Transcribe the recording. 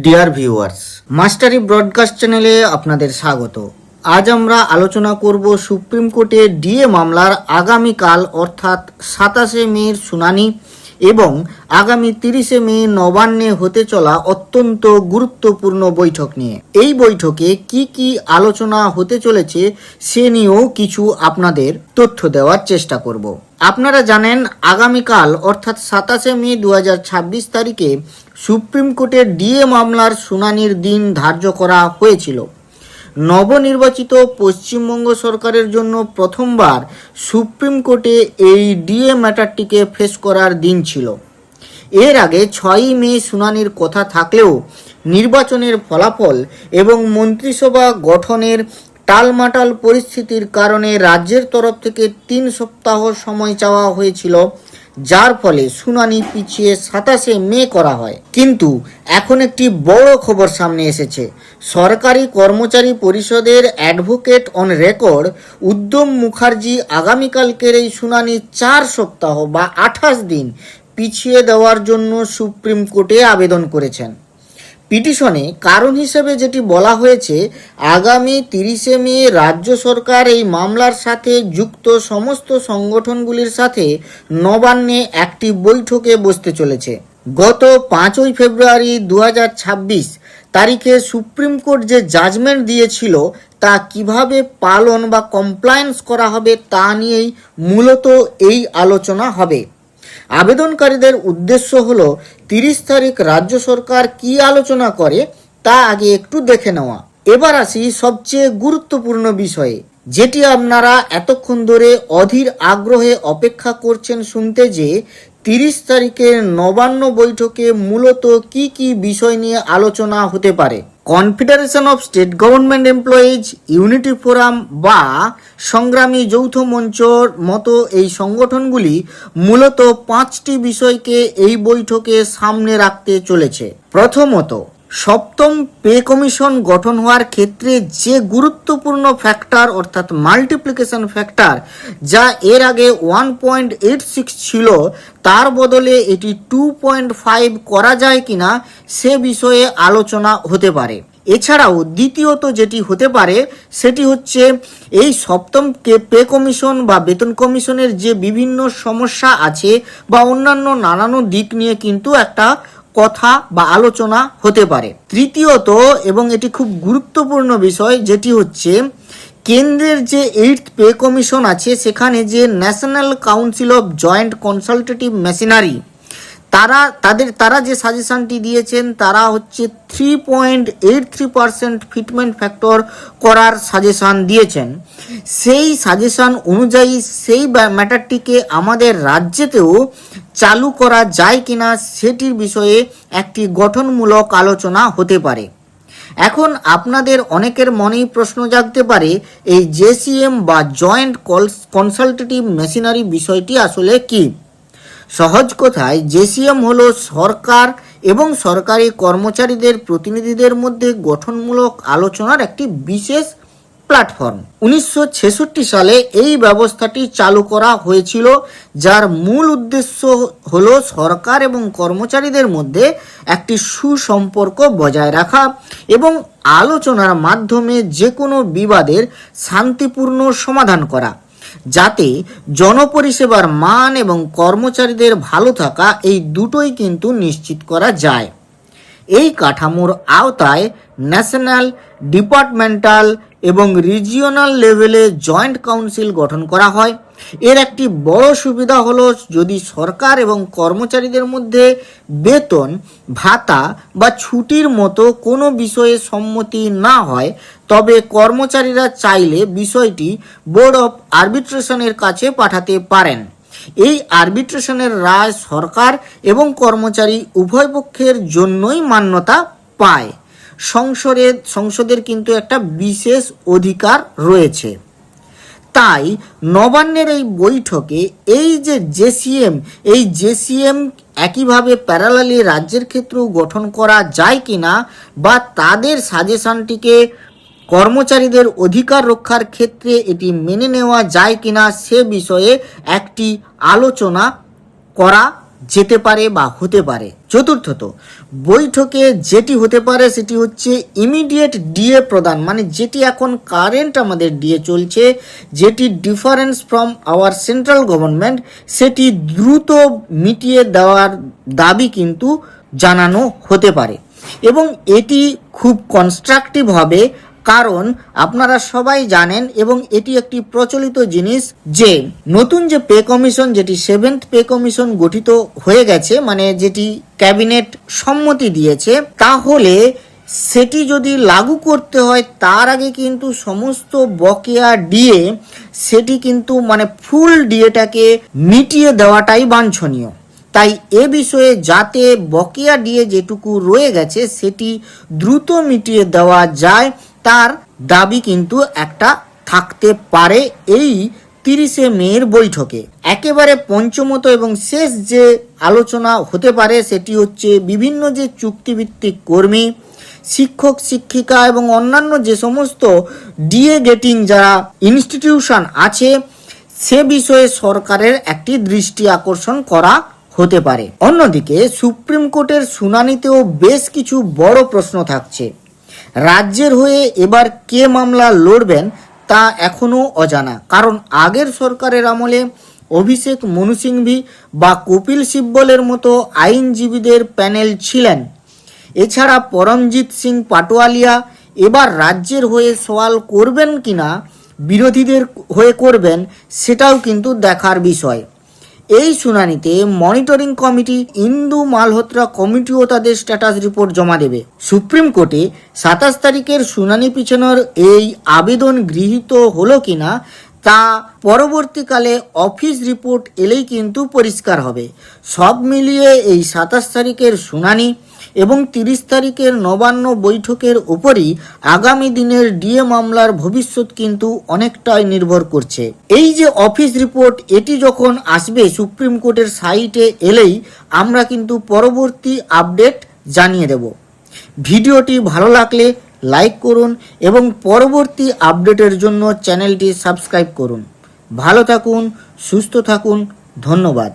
Dear viewers, মাস্টারি broadcast চ্যানেলে আপনাদের স্বাগত। আজ আমরা আলোচনা করব সুপ্রিম কোর্টে ডিএ মামলার আগামীকাল অর্থাৎ 27শে মের শুনানি এবং আগামী 30শে মে নবান্নে হতে চলা অত্যন্ত গুরুত্বপূর্ণ বৈঠক নিয়ে। এই বৈঠকে কি কি আলোচনা হতে চলেছে সে নিয়েও কিছু আপনাদের তথ্য দেওয়ার চেষ্টা করব। আপনারা জানেন আগামীকাল অর্থাৎ 27শে মে 2026 তারিখে সুপ্রিম কোর্টের ডিএ মামলার শুনানির দিন ধার্য করা হয়েছিল। নবনির্বাচিত পশ্চিমবঙ্গ সরকারের জন্য প্রথমবার সুপ্রিম কোর্টে এই ডিএ ম্যাটারটিকে ফেস করার দিন ছিল। এর আগে 6ই মে শুনানির কথা থাকলেও নির্বাচনের ফলাফল এবং মন্ত্রিসভা গঠনের টালমাটাল পরিস্থিতির কারণে রাজ্যের তরফ থেকে 3 সপ্তাহ সময় চাওয়া হয়েছিল, যার ফলে শুনানি পিছিয়ে 27শে মে করা হয়। কিন্তু এখন একটি বড় খবর সামনে এসেছে। সরকারি কর্মচারী পরিষদের অ্যাডভোকেট অন রেকর্ড উদ্যম মুখার্জি আগামীকালকের এই শুনানি 4 সপ্তাহ বা 28 দিন পিছিয়ে দেওয়ার জন্য সুপ্রিম কোর্টে আবেদন করেছেন। পিটিশনে কারণ হিসেবে যেটি বলা হয়েছে, আগামী 30শে মে রাজ্য সরকার এই মামলার সাথে যুক্ত সমস্ত সংগঠনগুলির সাথে নবান্নে একটি বৈঠকে বসতে চলেছে। গত 5ই ফেব্রুয়ারি 2026 তারিখে সুপ্রিম কোর্ট যে জাজমেন্ট দিয়েছিল তা কিভাবে পালন বা কমপ্লায়েন্স করা হবে তা নিয়েই মূলত এই আলোচনা হবে। আবেদনকারীদের উদ্দেশ্য হলো 30 তারিখ রাজ্য সরকার কি আলোচনা করে তা আগে একটু দেখে নেওয়া। এবার আসি সবচেয়ে গুরুত্বপূর্ণ বিষয়ে, যেটি আপনারা এতক্ষণ ধরে অধীর আগ্রহে অপেক্ষা করছেন শুনতে, যে 30 তারিখের নবান্ন বৈঠকে মূলত কি কি বিষয় নিয়ে আলোচনা হতে পারে। Confederation of state government employees, unity forum বা সংগ্রামী যৌথ মঞ্চর মতো এই সংগঠনগুলি মূলত 5টি বিষয়কে এই বৈঠকে সামনে রাখতে চলেছে। প্রথমত, 7ম পে কমিশন গঠন হওয়ার ক্ষেত্রে যে গুরুত্বপূর্ণ ফ্যাক্টর অর্থাৎ মাল্টিপ্লিকেশন ফ্যাক্টর, যা এর আগে 1.86 ছিল, তার বদলে এটি 2.5 করা যায় কিনা সে বিষয়ে আলোচনা হতে পারে। এছাড়াও দ্বিতীয়ত যেটি হতে পারে সেটি হচ্ছে এই 7ম পে কমিশন বা বেতন কমিশনের যে বিভিন্ন সমস্যা আছে বা অন্যান্য নানান দিক নিয়ে কিন্তু একটা কথা বা আলোচনা হতে পারে। তৃতীয়ত, এবং এটি খুব গুরুত্বপূর্ণ বিষয়, যেটি হচ্ছে কেন্দ্রের যে 8th পে কমিশন আছে সেখানে যে national council of joint consultative machinery তারা যে সাজেশনটি দিয়েছেন তারা হচ্ছে 3.83% ফিটমেন্ট ফ্যাক্টর করার সাজেশন দিয়েছেন। সেই সাজেশন অনুযায়ী সেই ম্যাটারটিকে আমাদের রাজ্যেতেও চালু করা যায় কিনা সেটির বিষয়ে একটি গঠনমূলক আলোচনা হতে পারে। এখন আপনাদের অনেকের মনেই প্রশ্ন জাগতে পারে, এই জেসিএম বা জয়েন্ট কনসালটেটিভ মেশিনারি বিষয়টি আসলে কি? সহজ কথায়, জেসিএম হলো সরকার এবং সরকারি কর্মচারীদের প্রতিনিধিদের মধ্যে গঠনমূলক আলোচনার একটি বিশেষ প্ল্যাটফর্ম। 1966 সালে এই ব্যবস্থাটি চালু করা হয়েছিল, যার মূল উদ্দেশ্য হলো সরকার এবং কর্মচারীদের মধ্যে একটি সুসম্পর্ক বজায় রাখা এবং আলোচনার মাধ্যমে যে কোনো বিবাদের শান্তিপূর্ণ সমাধান করা, যাতে জনপরিষেবার মান এবং কর্মচারীদের ভালো থাকা এই দুটোই কিন্তু নিশ্চিত করা যায়। এই কাঠামোর আওতায় ন্যাশনাল, ডিপার্টমেন্টাল এবং রিজিওনাল লেভেলে জয়েন্ট কাউন্সিল গঠন করা হয়। এর একটি বড় সুবিধা হলো, যদি সরকার এবং কর্মচারীদের মধ্যে বেতন, ভাতা বা ছুটির মতো কোনো বিষয়ে সম্মতি না হয়, তবে কর্মচারীরা চাইলে বিষয়টি বোর্ড অফ আরবিট্রেশনের কাছে পাঠাতে পারেন। এই আরবিট্রেশনের রায় সরকার এবং কর্মচারী উভয় পক্ষের জন্যই মান্যতা পায়। সংসদের কিন্তু একটা বিশেষ অধিকার রয়েছে। তাই নবান্নের এই বৈঠকে এই যে জেসিএম একইভাবে প্যারালালি রাজ্যের ক্ষেত্রেও গঠন করা যায় কিনা বা তাদের সাজেশনটিকে কর্মচারীদের অধিকার রক্ষার ক্ষেত্রে এটি মেনে নেওয়া যায় কিনা সে বিষয়ে একটি আলোচনা করা যেতে পারে বা হতে পারে। চতুর্থত, বৈঠকে যেটি হতে পারে সেটি হচ্ছে ইমিডিয়েট ডিএ প্রদান, মানে যেটি এখন কারেন্ট আমাদের ডিএ চলছে, যেটি difference from our central government, সেটি দ্রুত মিটিয়ে দেওয়ার দাবি কিন্তু জানানো হতে পারে। এবং এটি খুব কনস্ট্রাকটিভ হবে, কারণ আপনারা সবাই জানেন এবং এটি একটি প্রচলিত জিনিস যে নতুন যে পে কমিশন, যেটি 7th পে কমিশন গঠিত হয়ে গেছে, মানে যেটি ক্যাবিনেট সম্মতি দিয়েছে, তাহলে সেটি যদি লাগু করতে হয় তার আগে কিন্তু সমস্ত বকেয়া ডিএ সেটি কিন্তু মানে ফুল ডিএটাকে মিটিয়ে দেওয়াটাই বাঞ্ছনীয়। তাই এ বিষয়ে যাতে বকেয়া ডিএ যেটুকু রয়ে গেছে সেটি দ্রুত মিটিয়ে দেওয়া যায় তার দাবি কিন্তু একটা থাকতে পারে এই 30শে মের বৈঠকে। একেবারে পঞ্চমত এবং শেষ যে আলোচনা হতে পারে সেটি হচ্ছে বিভিন্ন যে চুক্তিভিত্তিক কর্মী, শিক্ষক শিক্ষিকা এবং অন্যান্য যে সমস্ত ডিএ গেটিং যারা ইনস্টিটিউশন আছে সে বিষয়ে সরকারের একটি দৃষ্টি আকর্ষণ করা হতে পারে। অন্যদিকে সুপ্রিম কোর্টের শুনানিতেও বেশ কিছু বড় প্রশ্ন থাকছে। রাজ্যের হয়ে এবার কে মামলা লড়বেন তা এখনও অজানা, কারণ আগের সরকারের আমলে অভিষেক মনু সিংভি বা কপিল সিব্বলের মতো আইনজীবীদের প্যানেল ছিলেন। এছাড়া পরমজিৎ সিং পাটোয়ালিয়া এবার রাজ্যের হয়ে সওয়াল করবেন কিনা, বিরোধীদের হয়ে করবেন সেটাও কিন্তু দেখার বিষয়। এই শুনানিতে মনিটরিং কমিটি, ইন্দু মালহোত্রা কমিটিও তাদের স্ট্যাটাস রিপোর্ট জমা দেবে। সুপ্রিম কোর্টে 27 তারিখের শুনানি পিছনের এই আবেদন গৃহীত হলো কিনা তা পরবর্তীকালে অফিস রিপোর্ট এলেই কিন্তু পরিষ্কার হবে। সব মিলিয়ে এই 27 তারিখের শুনানি এবং 30 তারিখের নবান্ন বৈঠকের উপরই আগামী দিনের ডিএ মামলার ভবিষ্যৎ কিন্তু অনেকটাই নির্ভর করছে। এই যে অফিস রিপোর্ট এটি যখন আসবে সুপ্রিম কোর্টের সাইটে এলেই আমরা কিন্তু পরবর্তী আপডেট জানিয়ে দেব। ভিডিওটি ভালো লাগলে লাইক করুন এবং পরবর্তী আপডেটের জন্য চ্যানেলটি সাবস্ক্রাইব করুন। ভালো থাকুন, সুস্থ থাকুন, ধন্যবাদ।